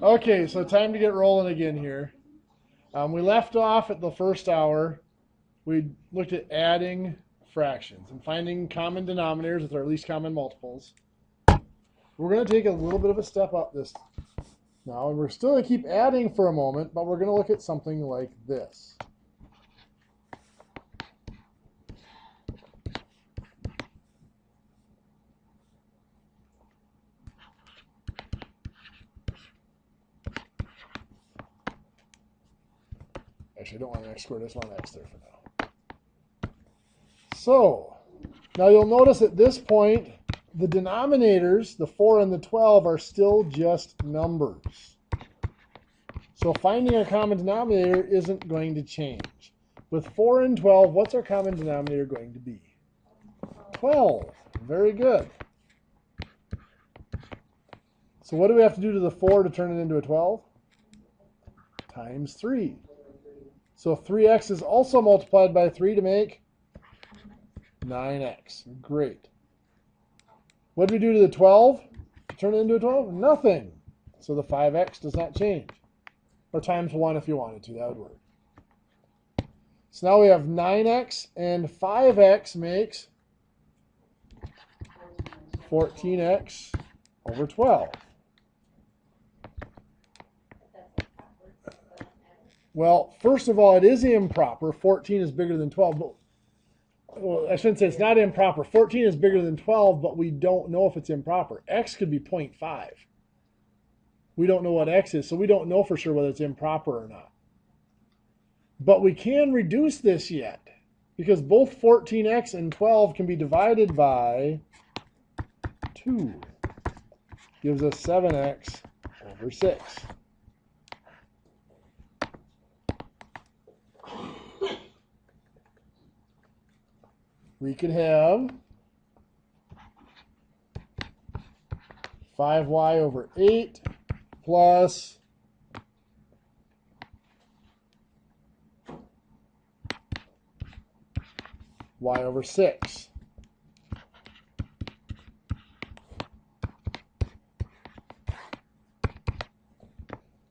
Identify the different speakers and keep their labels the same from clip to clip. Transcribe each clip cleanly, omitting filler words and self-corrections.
Speaker 1: Okay, so time to get rolling again here. We left off at the first hour. We looked at adding fractions and finding common denominators with our least common multiples. We're going to take a little bit of a step up this now, and we're still going to keep adding for a moment, but we're going to look at something like this. Actually, I don't want an x squared, I just want an x there for now. So, now you'll notice at this point, the denominators, the 4 and the 12, are still just numbers. So finding a common denominator isn't going to change. With 4 and 12, what's our common denominator going to be? 12. Very good. So what do we have to do to the 4 to turn it into a 12? Times 3. So 3x is also multiplied by 3 to make 9x. Great. What do we do to the 12 to turn it into a 12? Nothing. So the 5x does not change. Or times 1 if you wanted to. That would work. So now we have 9x and 5x makes 14x over 12. Well, first of all, it is improper. 14 is bigger than 12. But, well, I shouldn't say it's not improper. 14 is bigger than 12, but we don't know if it's improper. X could be 0.5. We don't know what x is, so we don't know for sure whether it's improper or not. But we can reduce this yet, because both 14x and 12 can be divided by 2. Gives us 7x over 6. We could have 5y over 8 plus y over 6.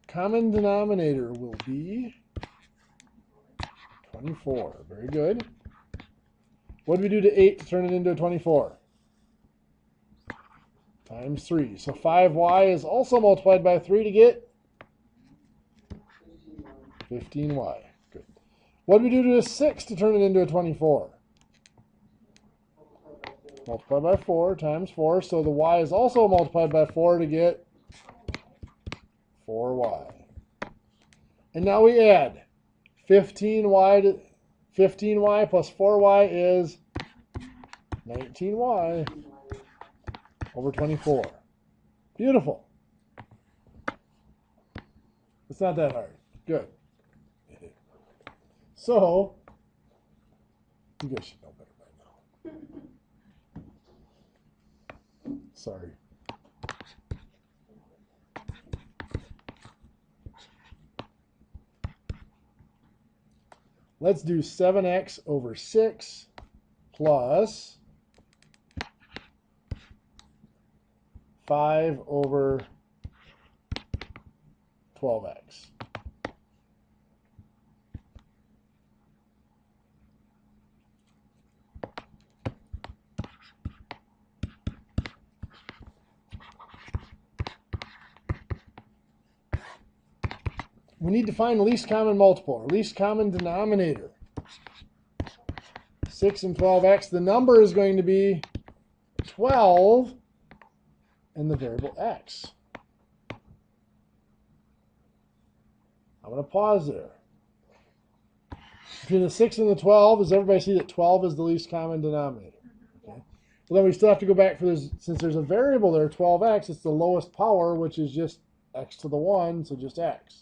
Speaker 1: Common denominator will be 24. Very good. What do we do to 8 to turn it into a 24? Times 3. So 5y is also multiplied by 3 to get 15y. Good. What do we do to a 6 to turn it into a 24? Multiply by 4 times 4. So the y is also multiplied by 4 to get 4y. And now we add 15y plus 4y is 19y over 24. Beautiful. It's not that hard. Good. So, you guys should know better by now. Sorry. Let's do 7x over 6 plus 5 over 12x. We need to find the least common multiple, or least common denominator. 6 and 12x. The number is going to be 12 and the variable x. I'm going to pause there. Between the 6 and the 12, does everybody see that 12 is the least common denominator? Okay. Well, then we still have to go back for this. Since there's a variable there, 12x, it's the lowest power, which is just x to the 1, so just x.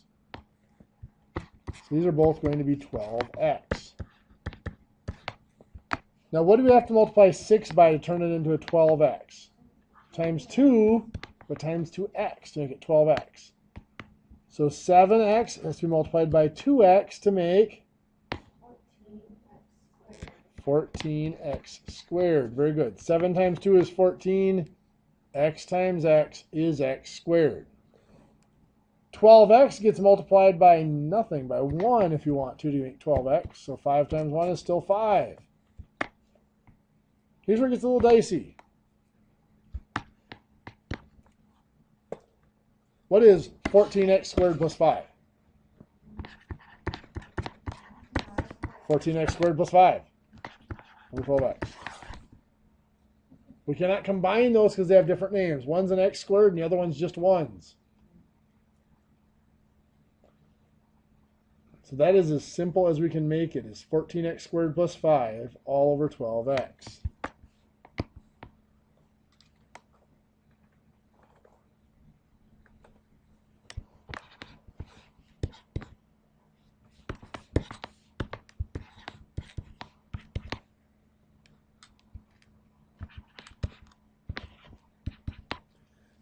Speaker 1: So these are both going to be 12x. Now, what do we have to multiply 6 by to turn it into a 12x? Times 2, but times 2x to make it 12x. So 7x has to be multiplied by 2x to make 14x squared. Very good. 7 times 2 is 14. X times x is x squared. 12x gets multiplied by nothing, by 1 if you want to make 12x. So 5 times 1 is still 5. Here's where it gets a little dicey. What is 14x squared plus 5? 14x squared plus 5 over 12x. We cannot combine those because they have different names. One's an x squared and the other one's just 1s. So that is as simple as we can make it, is 14x squared plus 5 all over 12x.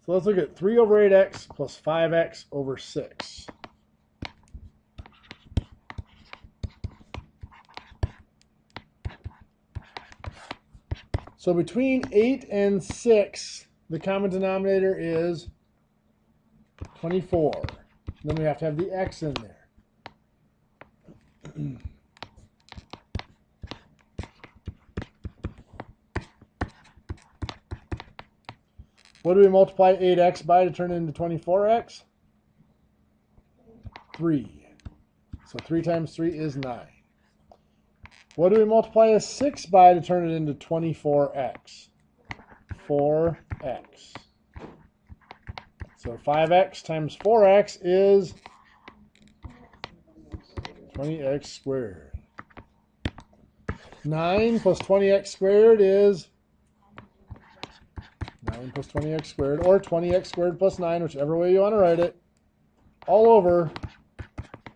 Speaker 1: So let's look at 3 over 8x plus 5x over 6. So between 8 and 6, the common denominator is 24. Then we have to have the x in there. What do we multiply 8x by to turn it into 24x? 3. So 3 times 3 is 9. What do we multiply a 6 by to turn it into 24x? 4x. So 5x times 4x is 20x squared. 9 plus 20x squared is 9 plus 20x squared, or 20x squared plus 9, whichever way you want to write it, all over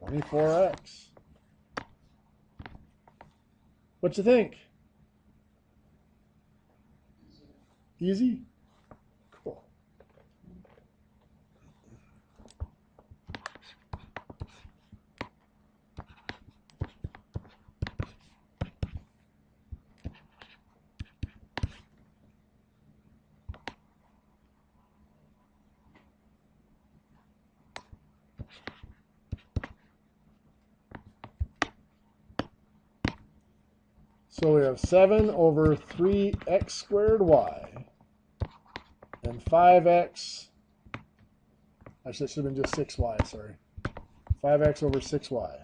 Speaker 1: 24x. What you think? Easy? Cool. So we have 7 over 3x squared y and 5x, actually it should have been just 6y, sorry. 5x over 6y.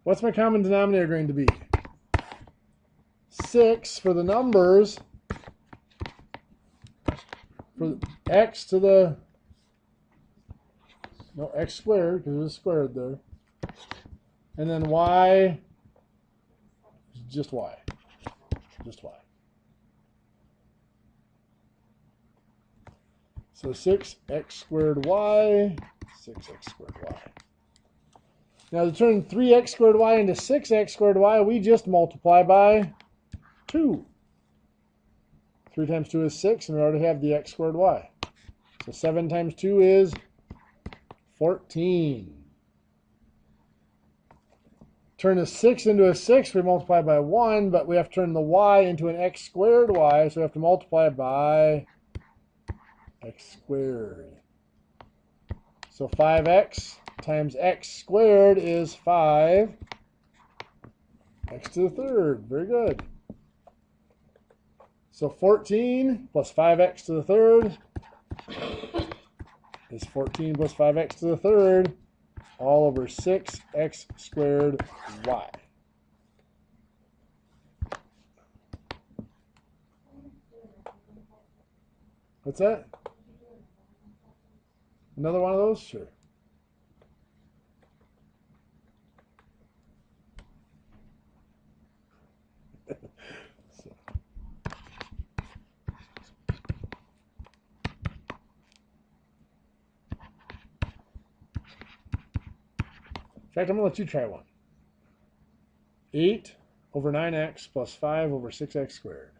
Speaker 1: What's my common denominator going to be? 6 for the numbers, for x to the, no, x squared, because there's a squared there. And then y, just y. Just y. So 6x squared y, 6x squared y. Now to turn 3x squared y into 6x squared y, we just multiply by 2. 3 times 2 is 6, and we already have the x squared y. So 7 times 2 is 14. Turn a 6 into a 6, we multiply by 1, but we have to turn the y into an x squared y, so we have to multiply by x squared. So 5x times x squared is 5. X to the third, very good. So 14 plus 5x to the third is 14 plus 5x to the third, all over 6x squared y. What's that? Another one of those? Sure. In fact, I'm going to let you try one. 8 over 9x plus 5 over 6x squared.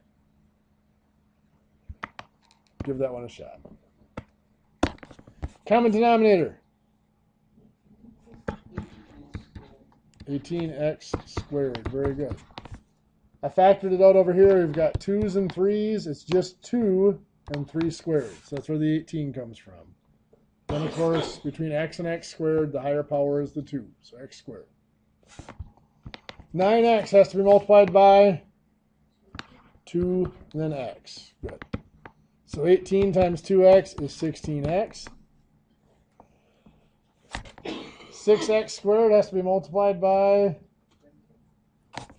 Speaker 1: Give that one a shot. Common denominator. 18x squared. Very good. I factored it out over here. We've got 2's and 3's. It's just 2 and 3 squared. So that's where the 18 comes from. Then, of course, between x and x squared, the higher power is the 2, so x squared. 9x has to be multiplied by 2 and then x. Good. So 18 times 2x is 16x. 6x squared has to be multiplied by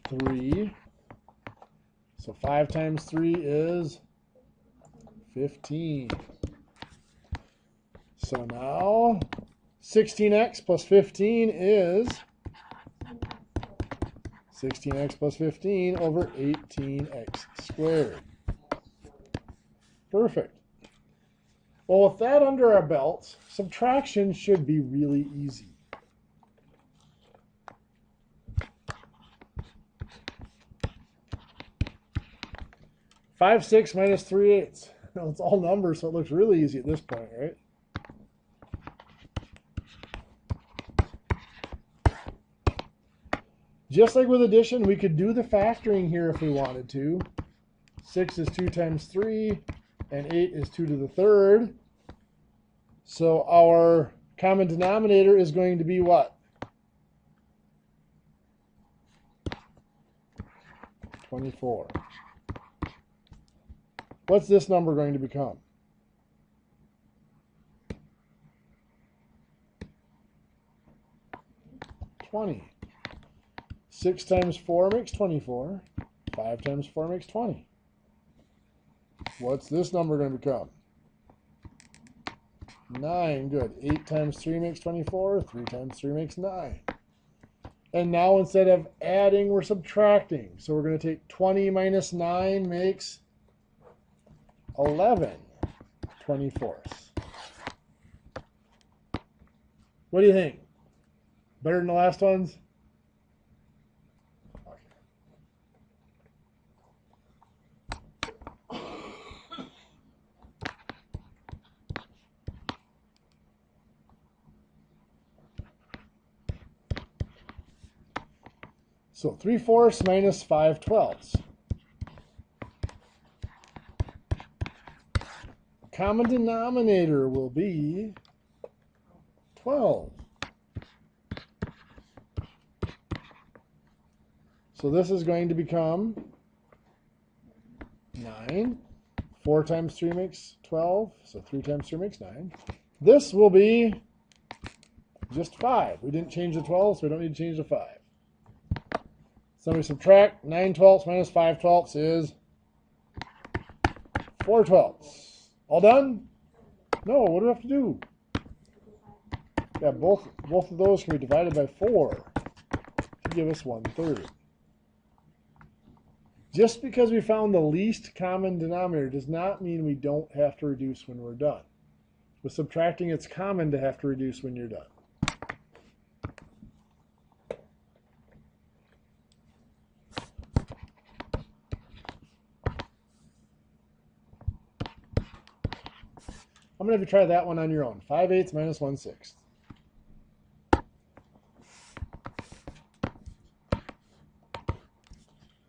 Speaker 1: 3. So 5 times 3 is 15. So now 16x plus 15 is 16x plus 15 over 18x squared. Perfect. Well, with that under our belts, subtraction should be really easy. 5/6 minus 3/8. Well, it's all numbers, so it looks really easy at this point, right? Just like with addition, we could do the factoring here if we wanted to. 6 is 2 times 3, and 8 is 2 to the third. So our common denominator is going to be what? 24. What's this number going to become? 20. 6 times 4 makes 24. 5 times 4 makes 20. What's this number going to become? 9. Good. 8 times 3 makes 24. 3 times 3 makes 9. And now instead of adding, we're subtracting. So we're going to take 20 minus 9 makes 11 24ths. What do you think? Better than the last ones? So 3/4 minus 5/12. Common denominator will be 12. So this is going to become 9. 4 times 3 makes 12. So 3 times 3 makes 9. This will be just 5. We didn't change the 12, so we don't need to change the 5. So we subtract 9/12 minus 5/12 is 4/12. All done? No, what do we have to do? Yeah, both of those can be divided by 4 to give us 1/3. Just because we found the least common denominator does not mean we don't have to reduce when we're done. With subtracting, it's common to have to reduce when you're done. I'm going to have you try that one on your own. 5/8 minus 1/6.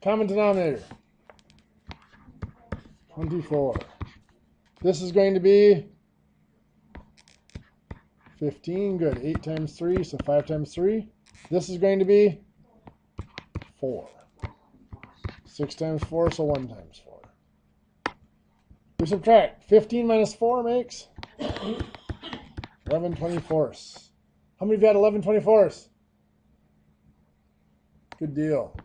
Speaker 1: Common denominator, 24. This is going to be 15. Good. 8 times 3, so 5 times 3. This is going to be 4. 6 times 4, so 1 times 4. We subtract. 15 minus 4 makes 11 24ths. How many of you had 11 24ths? Good deal.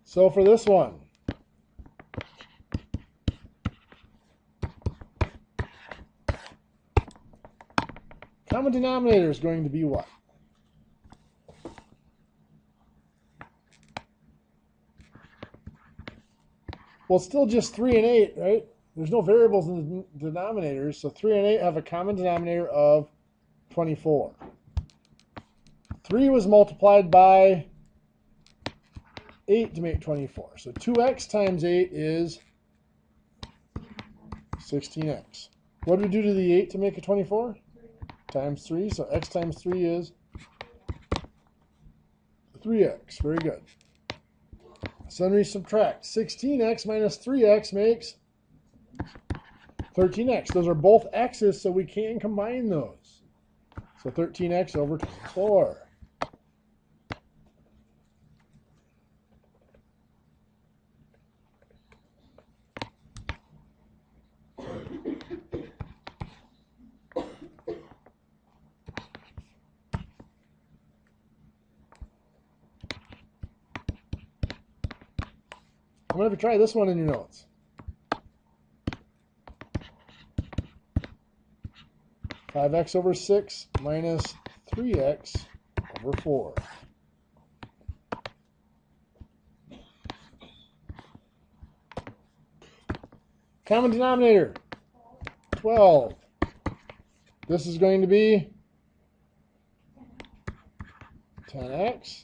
Speaker 1: So for this one, common denominator is going to be what? Well, it's still just 3 and 8, right? There's no variables in the denominators, so 3 and 8 have a common denominator of 24. 3 was multiplied by 8 to make 24. So 2x times 8 is 16x. What do we do to the 8 to make a 24? Times 3. So x times 3 is 3x. Very good. So then we subtract. 16x minus 3x makes 13x. Those are both x's, so we can combine those. So 13x over 24. I'm going to try this one in your notes. Five x over 6 minus 3x over 4. Common denominator, 12. This is going to be 10x.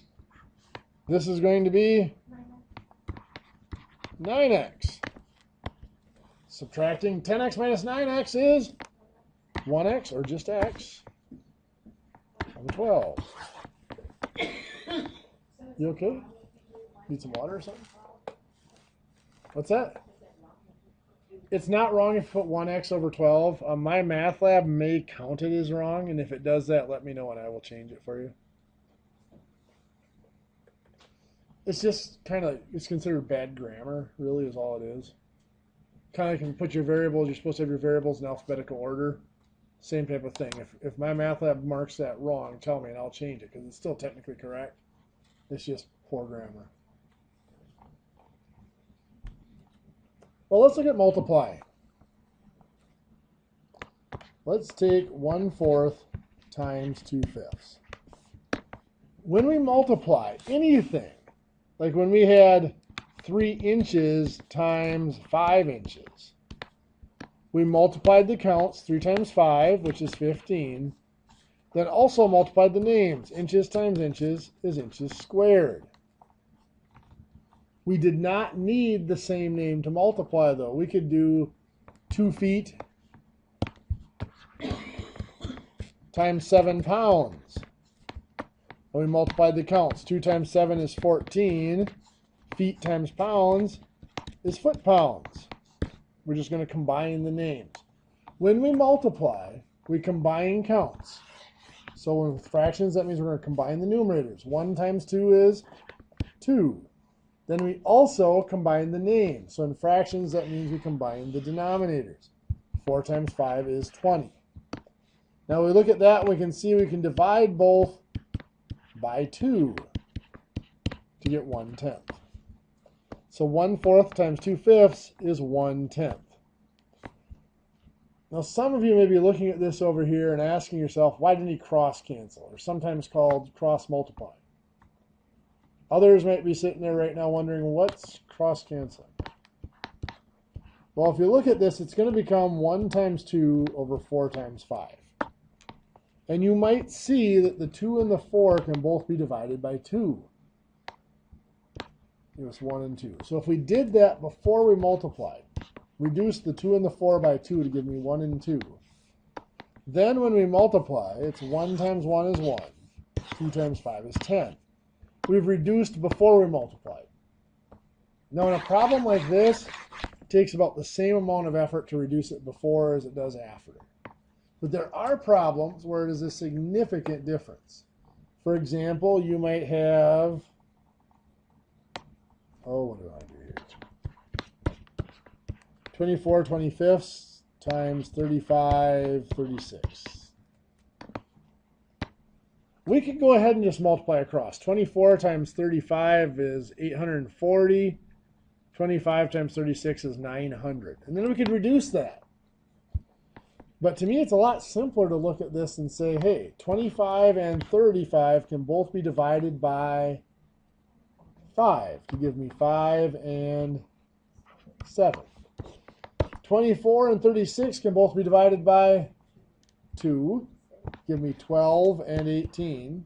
Speaker 1: This is going to be 9x. Subtracting 10x minus 9x is 1x, or just x, over 12. You okay? Need some water or something? What's that? It's not wrong if you put 1x over 12. My math lab may count it as wrong, and if it does that, let me know and I will change it for you. It's just kind of, it's considered bad grammar, really, is all it is. Kind of like if you put your variables, you're supposed to have your variables in alphabetical order. Same type of thing. If my math lab marks that wrong, tell me and I'll change it because it's still technically correct. It's just poor grammar. Well, let's look at multiply. Let's take 1/4 times 2/5. When we multiply anything, like when we had 3 inches times 5 inches, we multiplied the counts, 3 times 5, which is 15, then also multiplied the names. Inches times inches is inches squared. We did not need the same name to multiply, though. We could do 2 feet times 7 pounds. And we multiplied the counts. 2 times 7 is 14. Feet times pounds is foot pounds. We're just going to combine the names. When we multiply, we combine counts. So with fractions, that means we're going to combine the numerators. 1 times 2 is 2. Then we also combine the names. So in fractions, that means we combine the denominators. 4 times 5 is 20. Now we look at that, we can see we can divide both by 2 to get 1/10. So 1/4 times 2/5 is 1/10. Now some of you may be looking at this over here and asking yourself, why didn't he cross cancel, or sometimes called cross multiply? Others might be sitting there right now wondering, what's cross canceling? Well, if you look at this, it's going to become 1 times 2 over 4 times 5. And you might see that the 2 and the 4 can both be divided by 2. It was 1 and 2. So if we did that before we multiplied, reduce the 2 and the 4 by 2 to give me 1 and 2. Then when we multiply, it's 1 times 1 is 1. 2 times 5 is 10. We've reduced before we multiplied. Now in a problem like this, it takes about the same amount of effort to reduce it before as it does after. But there are problems where it is a significant difference. For example, you might have, what do I do here? 24 25ths times 35 36. We could go ahead and just multiply across. 24 times 35 is 840. 25 times 36 is 900. And then we could reduce that. But to me, it's a lot simpler to look at this and say, hey, 25 and 35 can both be divided by 5 to give me 5 and 7. 24 and 36 can both be divided by 2. Give me 12 and 18.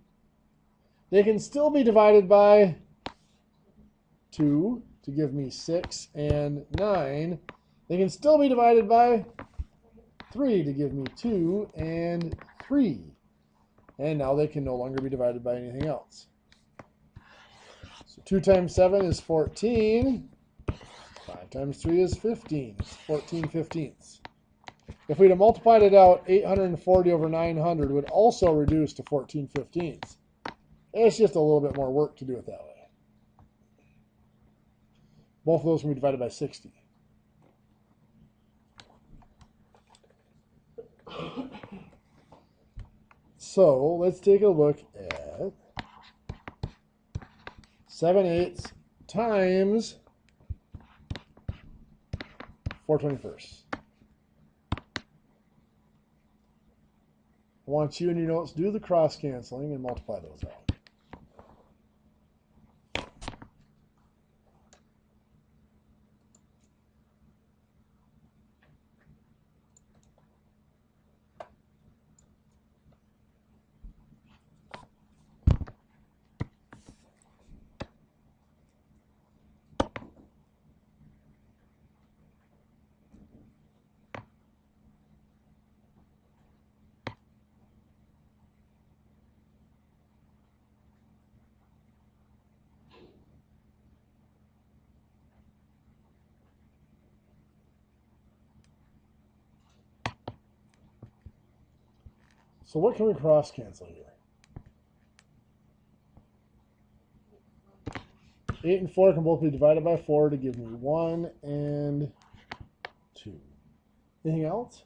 Speaker 1: They can still be divided by 2 to give me 6 and 9. They can still be divided by 3 to give me 2 and 3. And now they can no longer be divided by anything else. So 2 times 7 is 14. 5 times 3 is 15. It's 14/15. If we'd have multiplied it out, 840 over 900 would also reduce to 14/15. It's just a little bit more work to do it that way. Both of those can be divided by 60. So let's take a look at 7/8 times 4/21. I want you in your notes to do the cross canceling and multiply those out. So what can we cross cancel here? 8 and 4 can both be divided by 4 to give me 1 and 2. Anything else?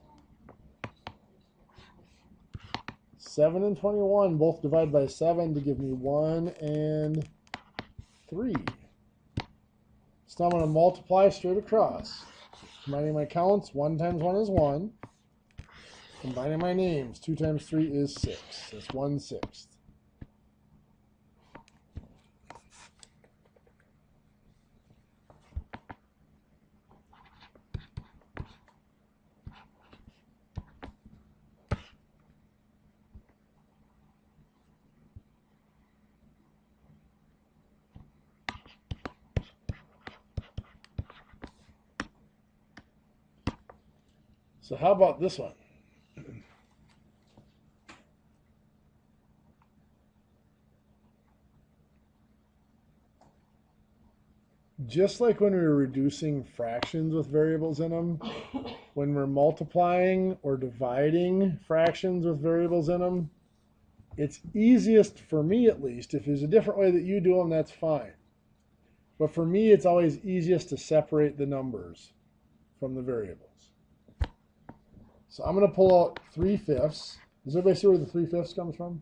Speaker 1: 7 and 21 both divide by 7 to give me 1 and 3. So now I'm going to multiply straight across. Combining my counts, 1 times 1 is 1. Combining my names, 2 times 3 is 6. That's 1/6. So how about this one? Just like when we were reducing fractions with variables in them, when we're multiplying or dividing fractions with variables in them, it's easiest, for me at least, if there's a different way that you do them, that's fine. But for me, it's always easiest to separate the numbers from the variables. So I'm going to pull out 3/5. Does everybody see where the 3/5 comes from?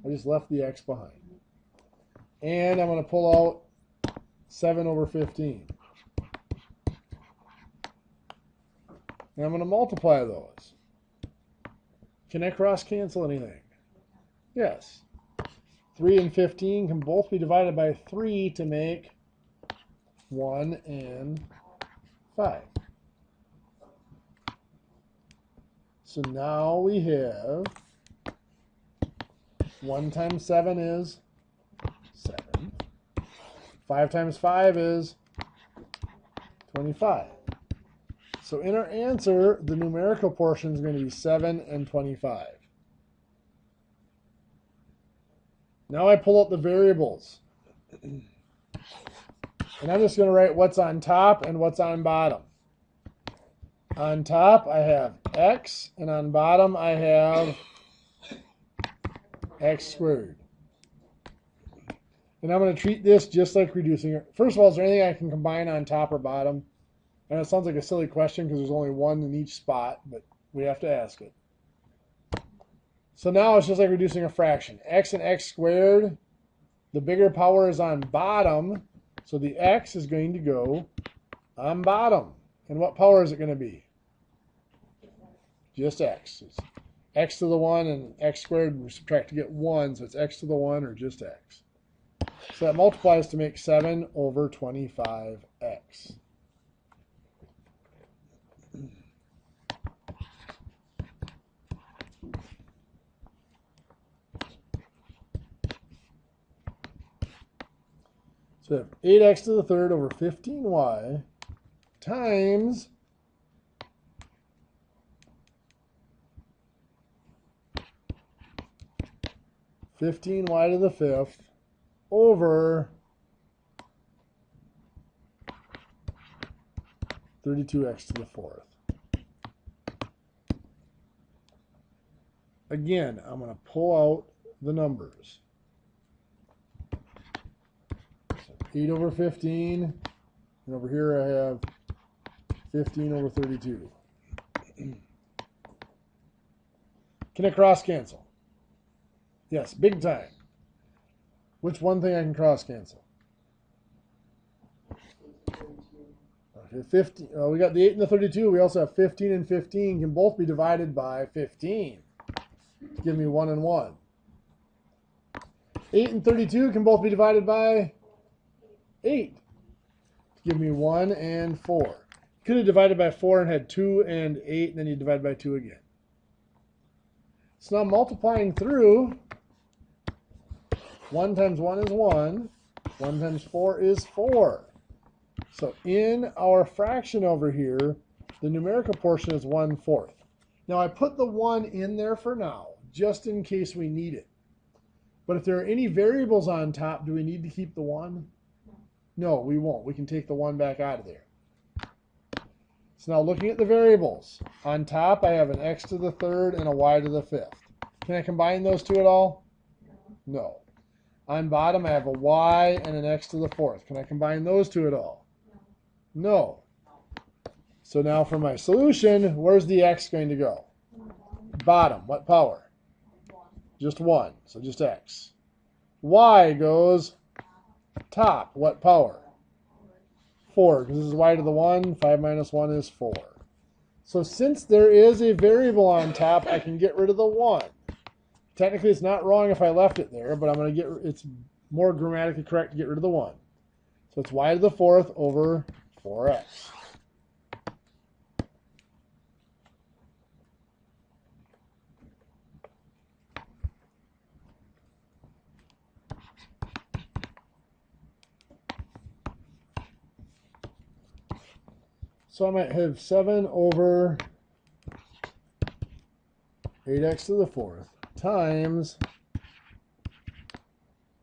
Speaker 1: I just left the x behind. And I'm going to pull out 7/15. And I'm going to multiply those. Can I cross cancel anything? Yes. 3 and 15 can both be divided by 3 to make 1 and 5. So now we have 1 times 7 is 7. 5 times 5 is 25. So in our answer, the numerical portion is going to be 7 and 25. Now I pull out the variables. And I'm just going to write what's on top and what's on bottom. On top, I have x, and on bottom, I have x squared. And I'm going to treat this just like reducing it. First of all, is there anything I can combine on top or bottom? And it sounds like a silly question because there's only one in each spot, but we have to ask it. So now it's just like reducing a fraction. X and x squared, the bigger power is on bottom, so the x is going to go on bottom. And what power is it going to be? Just x. It's x to the 1 and x squared, we subtract to get 1, so it's x to the 1 or just x. So that multiplies to make 7/25x. So So 8x to the third over 15y times 15y to the fifth over 32x to the fourth. Again, I'm going to pull out the numbers. So 8 over 15, and over here I have 15 over 32. Can I cross cancel? Yes, big time. Which one thing I can cross cancel? Okay, 50. We got the 8 and the 32. We also have 15 and 15 can both be divided by 15. Give me 1 and 1. 8 and 32 can both be divided by 8. Give me 1 and 4. Could have divided by 4 and had 2 and 8, and then you divide by 2 again. So now multiplying through, 1 times 1 is 1. 1 times 4 is 4. So in our fraction over here, the numerical portion is 1/4. Now I put the 1 in there for now, just in case we need it. But if there are any variables on top, do we need to keep the 1? No, we won't. We can take the 1 back out of there. So now looking at the variables, on top I have an x to the third and a y to the fifth. Can I combine those two at all? No. On bottom I have a y and an x to the fourth. Can I combine those two at all? No. So now for my solution, where's the x going to go? Bottom, what power? Just 1, so just x. Y goes top, what power? 4, because this is y to the 1, 5 minus 1 is 4. So since there is a variable on top, I can get rid of the 1. Technically, it's not wrong if I left it there, but I'm going to it's more grammatically correct to get rid of the 1. So it's y to the fourth over 4x. So I might have 7 over 8x to the fourth times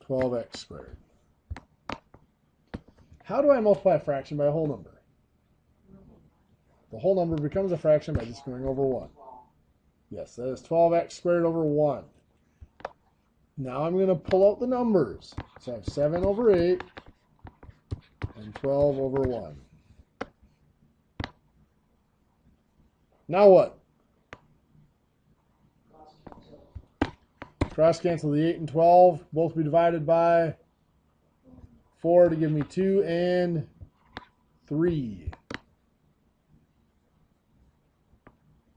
Speaker 1: 12x squared. How do I multiply a fraction by a whole number? The whole number becomes a fraction by just going over 1. Yes, that is 12x squared over 1. Now I'm going to pull out the numbers. So I have 7 over 8 and 12 over 1. Now what? Cross cancel the 8 and 12. Both be divided by 4 to give me 2 and 3.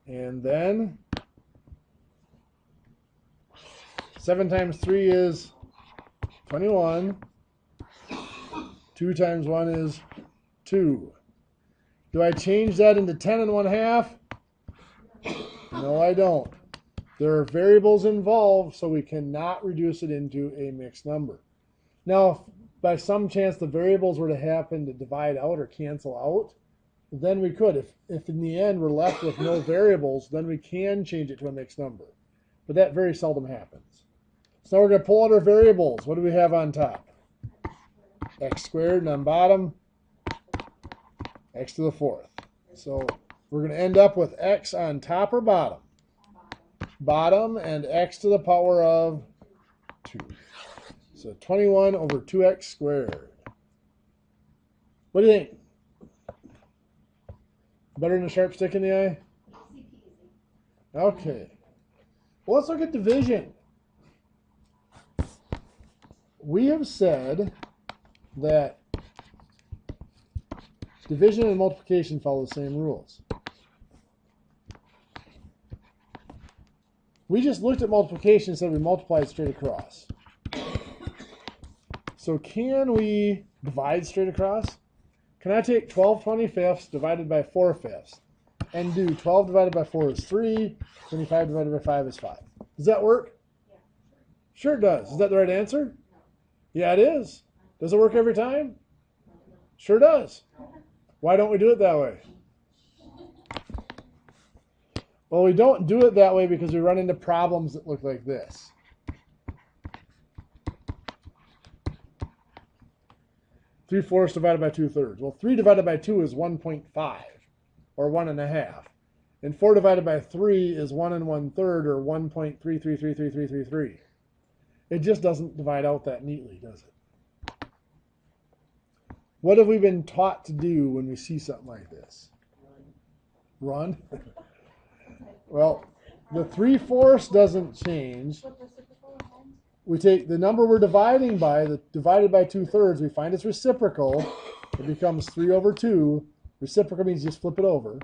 Speaker 1: And then 7 times 3 is 21. 2 times 1 is 2. Do I change that into 10 and 1/2? No, I don't. There are variables involved, so we cannot reduce it into a mixed number. Now, if by some chance the variables were to happen to divide out or cancel out, then we could. If in the end we're left with no variables, then we can change it to a mixed number. But that very seldom happens. So now we're going to pull out our variables. What do we have on top? X squared, and on bottom, x to the fourth. So we're going to end up with x on top or bottom? Bottom, and x to the power of 2. So 21 over 2x squared. What do you think? Better than a sharp stick in the eye? Okay. Well, let's look at division. We have said that division and multiplication follow the same rules. We just looked at multiplication and said we multiplied straight across. So can we divide straight across? Can I take 12 25ths divided by 4/5 and do 12 divided by 4 is 3, 25 divided by 5 is 5? Does that work?
Speaker 2: Yeah.
Speaker 1: Sure it does. Is that the right answer? Yeah, it is. Does it work every time? Sure does. Why don't we do it that way? Well, we don't do it that way because we run into problems that look like this. Three-fourths divided by 2/3. Well, 3 divided by 2 is 1.5, or 1.5. And 4 divided by 3 is 1 1/3, or 1.33333333. It just doesn't divide out that neatly, does it? What have we been taught to do when we see something like this? Run? Well, the 3/4 doesn't change. We take the number we're dividing by, divided by 2/3, we find its reciprocal. It becomes 3/2. Reciprocal means just flip it over.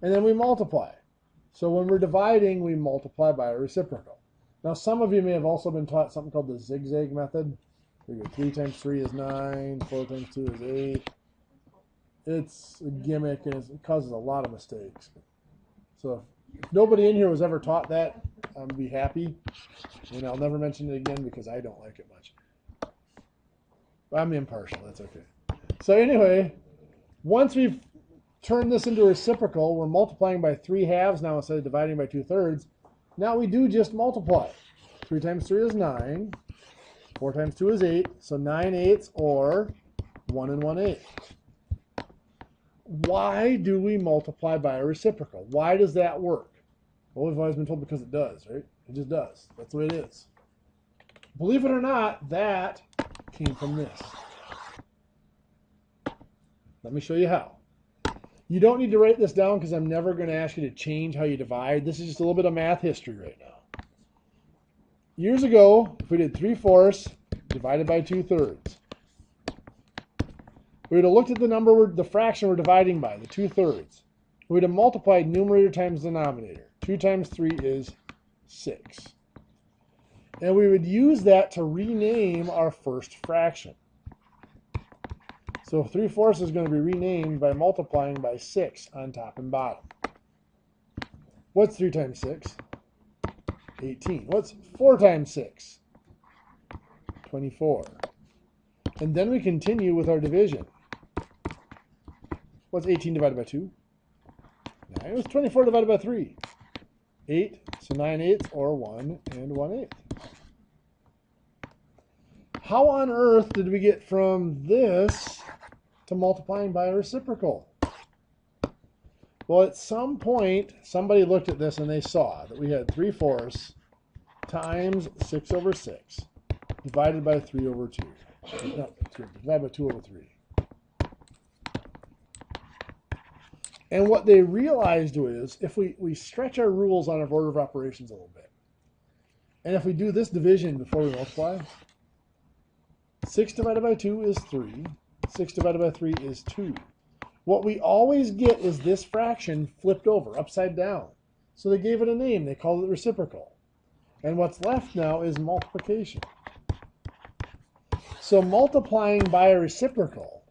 Speaker 1: And then we multiply. So when we're dividing, we multiply by a reciprocal. Now, some of you may have also been taught something called the Zigzag Method. We go 3 times 3 is 9, 4 times 2 is 8. It's a gimmick, and it causes a lot of mistakes. So if nobody in here was ever taught that, I'd be happy. And I'll never mention it again because I don't like it much. I'm impartial, that's okay. So anyway, once we've turned this into a reciprocal, we're multiplying by 3/2 now instead of dividing by 2/3. Now we do just multiply. 3 times 3 is 9. 4 times 2 is 8. So 9/8, or 1 1/8. Why do we multiply by a reciprocal? Why does that work? Well, we've always been told because it does, right? It just does. That's the way it is. Believe it or not, that came from this. Let me show you how. You don't need to write this down because I'm never going to ask you to change how you divide. This is just a little bit of math history right now. Years ago, if we did 3/4 divided by 2/3, we would have looked at the fraction we're dividing by, the 2/3. We would have multiplied numerator times denominator. 2 times 3 is 6. And we would use that to rename our first fraction. So 3/4 is going to be renamed by multiplying by 6 on top and bottom. What's 3 times 6? 18. What's 4 times 6? 24. And then we continue with our division. What's 18 divided by 2? 9. What's 24 divided by 3? 8. So 9/8, or 1 1/8. How on earth did we get from this to multiplying by a reciprocal? Well, at some point, somebody looked at this and they saw that we had 3/4 times 6/6 divided by 3/2. No, divided by 2/3. And what they realized was, if we stretch our rules on our order of operations a little bit, and if we do this division before we multiply, 6 divided by 2 is 3. 6 divided by 3 is 2. What we always get is this fraction flipped over, upside down. So they gave it a name. They called it reciprocal. And what's left now is multiplication. So multiplying by a reciprocal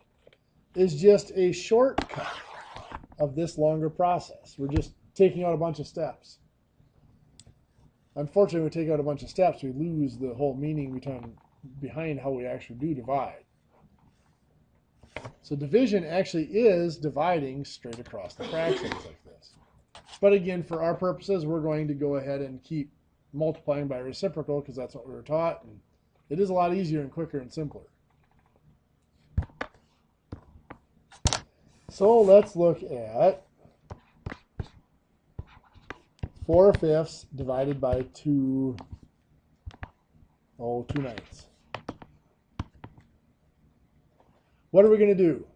Speaker 1: is just a shortcut of this longer process. We're just taking out a bunch of steps. Unfortunately, when we take out a bunch of steps, we lose the whole meaning behind how we actually do divide. So division actually is dividing straight across the fractions like this. But again, for our purposes, we're going to go ahead and keep multiplying by reciprocal because that's what we were taught. And it is a lot easier and quicker and simpler. So let's look at 4/5 divided by 2/9. What are we going to do?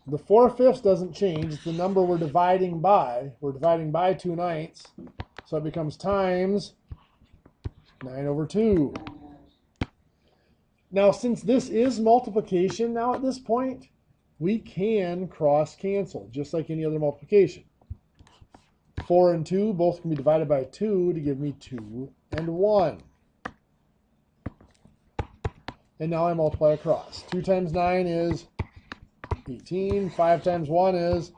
Speaker 1: The 4/5 doesn't change. It's the number we're dividing by. We're dividing by 2/9. So it becomes times 9/2. Now, since this is multiplication now at this point, we can cross cancel just like any other multiplication. 4 and 2 both can be divided by 2 to give me 2 and 1. And now I multiply across. 2 times 9 is 18. 5 times 1 is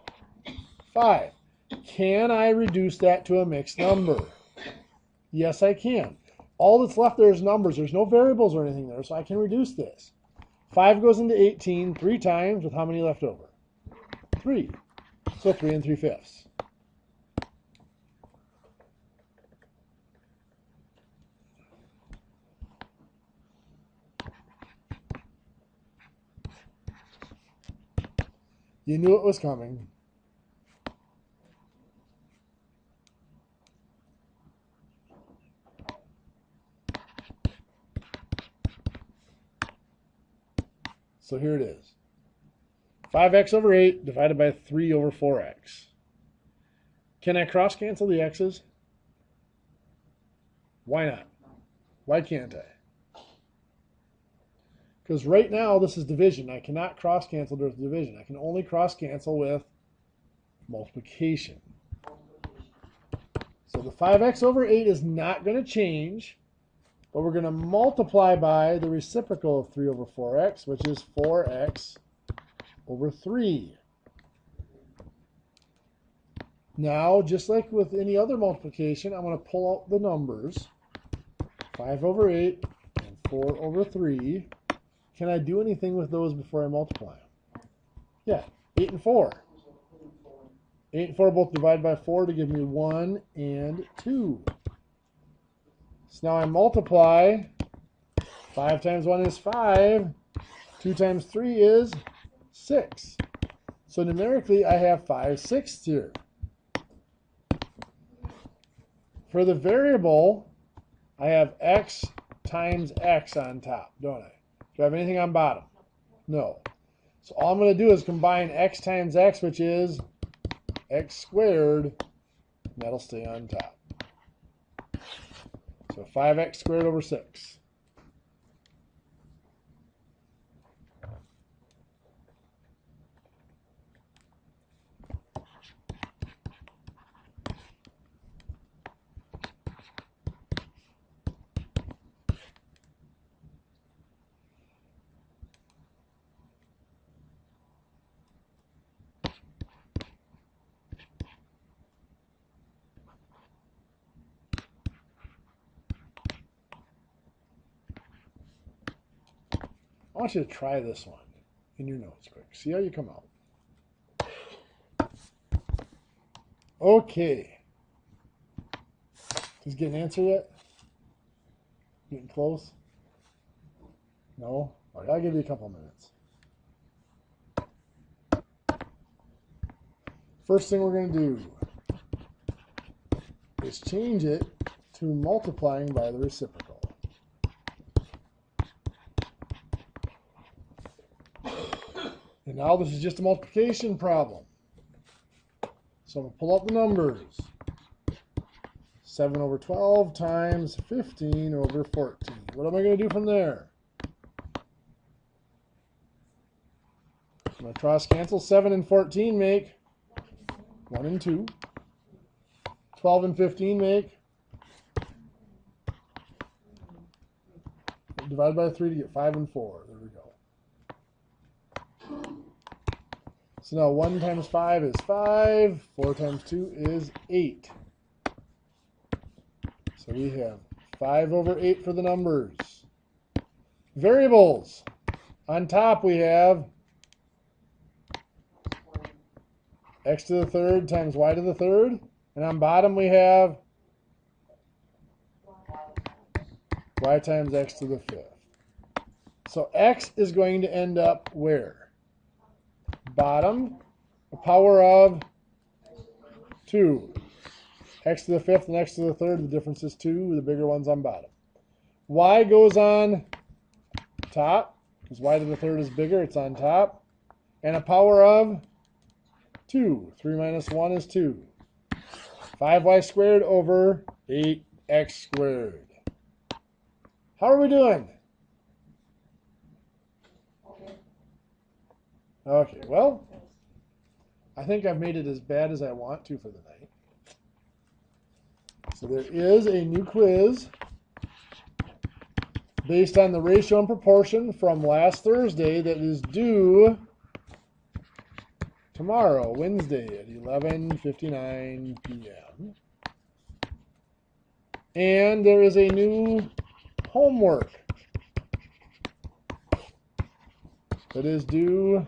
Speaker 1: 5. Can I reduce that to a mixed number? Yes, I can. All that's left there is numbers. There's no variables or anything there, so I can reduce this. 5 goes into 18 3 times with how many left over? 3. So 3 3/5. You knew it was coming. So here it is. 5x over 8 divided by 3 over 4x. Can I cross cancel the x's? Why not? Why can't I? Because right now this is division. I cannot cross cancel with division. I can only cross cancel with multiplication. So the 5x over 8 is not going to change, but we're going to multiply by the reciprocal of 3 over 4x, which is 4x over 3. Now, just like with any other multiplication, I'm going to pull out the numbers. 5 over 8 and 4 over 3. Can I do anything with those before I multiply them? Yeah, 8 and 4. 8 and 4 both divide by 4 to give me 1 and 2. So now I multiply. 5 times 1 is 5. 2 times 3 is 6. So numerically, I have 5/6 here. For the variable, I have x times x on top, don't I? Do I have anything on bottom? No. So all I'm going to do is combine x times x, which is x squared, and that'll stay on top. So 5x squared over 6. I want you to try this one in your notes quick. See how you come out. Okay. Just get an answer yet? Getting close? No? All right, I'll give you a couple minutes. First thing we're going to do is change it to multiplying by the reciprocal. And now this is just a multiplication problem. So I'm going to pull up the numbers. 7 over 12 times 15 over 14. What am I going to do from there? I'm going to cross cancel. 7 and 14 make 1 and 2. 12 and 15 make. Divide by 3 to get 5 and 4. There we go. So now 1 times 5 is 5. 4 times 2 is 8. So we have 5 over 8 for the numbers. Variables. On top we have x to the third times y to the third. And on bottom we have y times x to the fifth. So x is going to end up where? Bottom, a power of 2. X to the fifth and x to the third, the difference is 2. The bigger one's on bottom. Y goes on top, because y to the third is bigger, it's on top. And a power of 2. 3 minus 1 is 2. 5y squared over 8x squared. How are we doing? Okay, well, I think I've made it as bad as I want to for the night. So there is a new quiz based on the ratio and proportion from last Thursday that is due tomorrow, Wednesday at 11:59 p.m. And there is a new homework that is due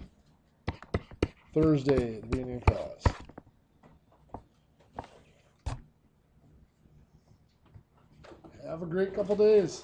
Speaker 1: Thursday at the beginning of class. Have a great couple days.